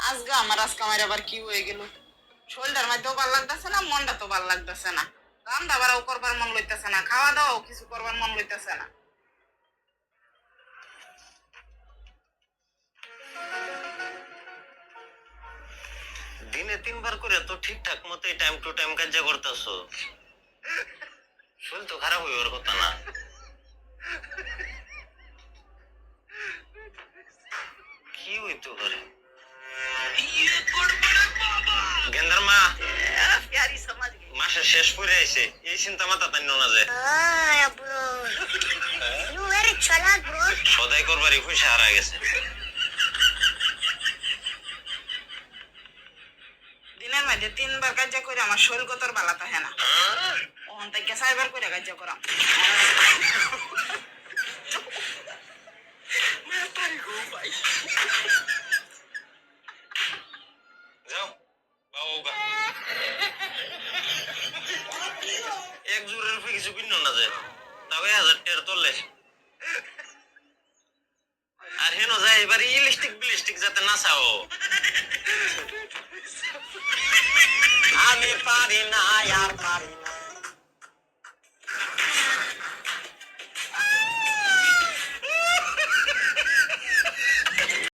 আজকে আমার আবার কি হয়ে গেল? শরীরটার মধ্যেও ভাল লাগতেছে না, মনটা তো ভাল লাগতেছে না। রান্না বাড়াও করবার মন লইতেছে না, খাওয়া দাওয়াও কিছু করবার মন লইতেছে না। দিনে 3 বার করে তো ঠিকঠাক মতো টাইম টু টাইম কাজ করতেছো, শরীর তো খারাপ হইবার কথা না। কি হইতো করে গেন্দার মা? प्यारी समझ गई। মাসের শেষ পড়ে আইছে, এই চিন্তা মাথা তাই না যে bro. You very chalak bro. সদাই করবারই পয়সা হারা গেছে। দিনের মধ্যে 3 বার কাজ করে আমার শরীর কতর বালা থাকে না। ওখান থেকে 4 বার করে কাজ করাম। যাও বাবা এক জোরের উপরে কিছু কিনো না যে, তাও 1000 টাকার তোলে। আর হেন যায় এবার ইলিস্টিক বিলিস্টিক যাতে না চাও। আমি পারি না আর পারি